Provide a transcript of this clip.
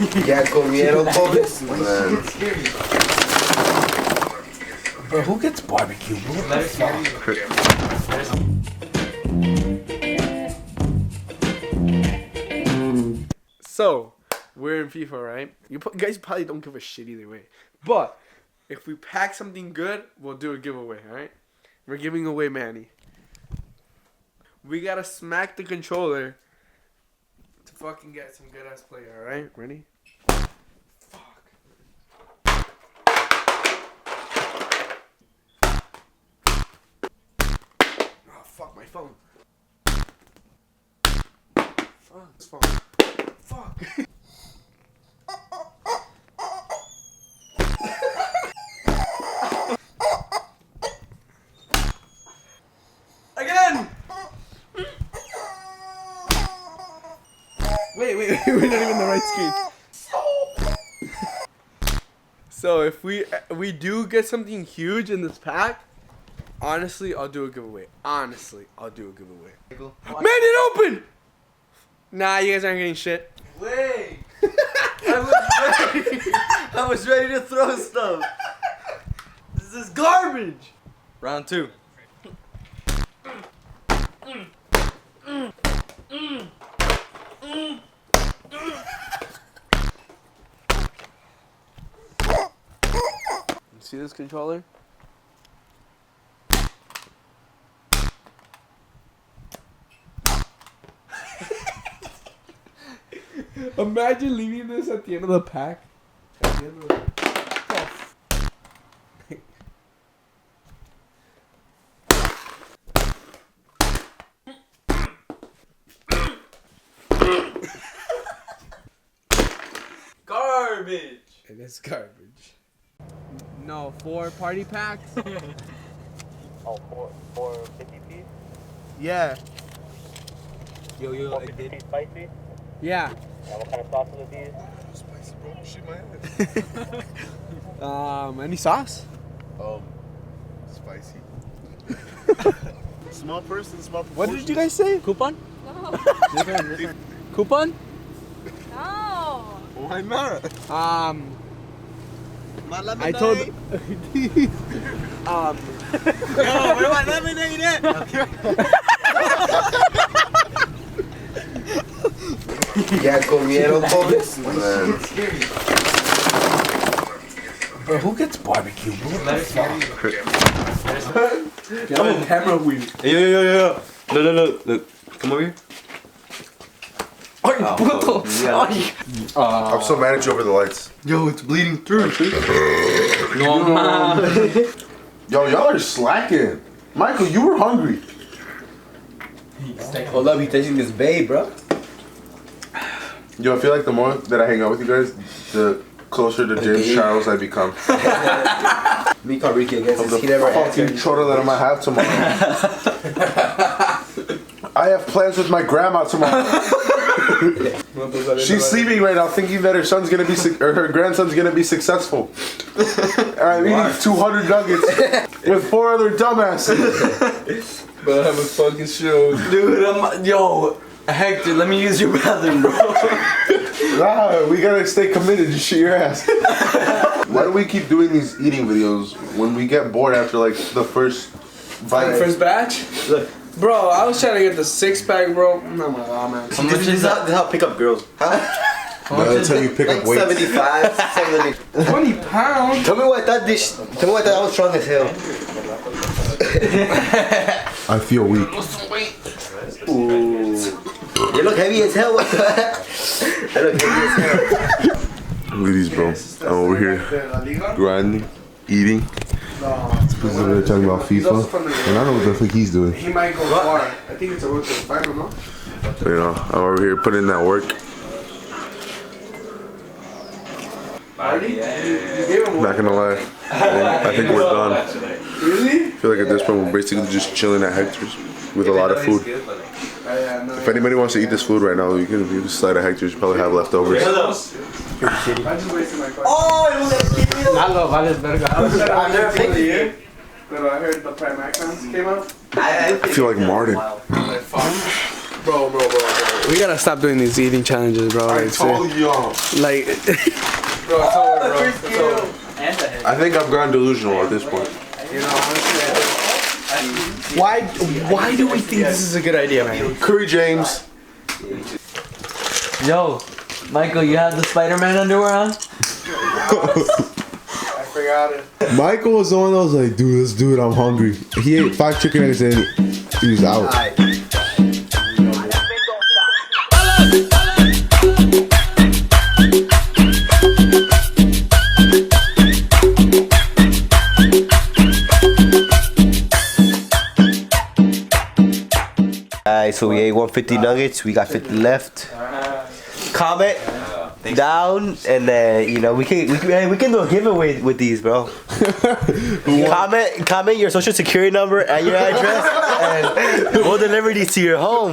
Ya comieron todos. Bro, who gets barbecue? What the fuck? So, we're in FIFA, right? You guys probably don't give a shit either way. But, if we pack something good, we'll do a giveaway, alright? We're giving away Manny. We gotta smack the controller to fucking get some good ass play, alright? Ready? Fuck. Oh, fuck my phone. Fuck this phone. Fuck. Again! Wait, we're not even the right screen. So if we do get something huge in this pack, honestly, I'll do a giveaway. Honestly, I'll do a giveaway. Man, it opened! Nah, you guys aren't getting shit. Wait. I was ready to throw stuff. This is garbage. Round 2. You see this controller? Imagine leaving this at the end of the pack. At the end of the... Garbage. It is garbage. No, 4 party packs? Oh, four 50 piece? Yeah. Yo, 50 piece spicy? Yeah. What kind of sauces are these? Spicy, bro. Shit my ass. Any sauce? Spicy. Small person, small proportion. What did you guys say? Coupon? No. Coupon? No. Why not? I told. Yo, where my lemonade at? Ya comieron todos. Bro, who gets barbecue? What the fuck? I'm a camera weed. Yo. Look. Come over here. I'm so mad at you over the lights. Yo, it's bleeding through. Yo, y'all are slacking. Michael, you were hungry. Hold up, you tasting this babe, bro. Yo, I feel like the more that I hang out with you guys, the closer to James Charles I become. Me call Ricky against Of this. the He never fucking answered. chorro that I might have tomorrow. I have plans with my grandma tomorrow. She's sleeping right now, thinking that her son's gonna be or her grandson's gonna be successful. I'm eating 200 nuggets with 4 other dumbasses. But I was fucking shows. Dude, yo, Hector, let me use your bathroom, bro. Nah, we gotta stay committed. Just shit your ass. Why do we keep doing these eating videos when we get bored after like the first bite? First batch? Look. Bro, I was trying to get the 6-pack, bro. Oh my god, man. How much This is is that? how pick up girls. Huh? That's how you pick Like up weight. 75, 70. 20 pounds? Tell me what I was strong as hell. I feel weak. Ooh. You look heavy as hell. What the heck? I look heavy as hell. Look at these, bro. I'm over here grinding, eating. This is over there talking about FIFA, and I know what the fuck he's doing. He might go far. I think it's a World Cup final, no? You know, I'm over here putting in that work. Party? You gave him Not gonna lie, I think we're done. Really? I feel like at this point we're basically just chilling at Hector's with a lot of food. If anybody wants to eat this food right now, you can slide at Hector's. Probably have leftovers. I just wasted my car. Oh, it was I've never played the year. But I heard the Prime Icons came out. I feel like Martin. Bro. We gotta stop doing these eating challenges, bro. I Like, told y'all. like Bro, it's over, bro. It's over. I think I've gone delusional at this point. you know, honestly, why do we think this is a good idea, man? Curry James. Yo, Michael, you have the Spider-Man underwear on? I forgot it. Michael was one of those like, dude, let's do it. I'm hungry. He ate 5 chicken nuggets and he was out. Alright, so we ate 150 nuggets. We got 50 left. Comment down, and then we can do a giveaway with these, bro. Comment your social security number and your address, and we'll deliver these to your home.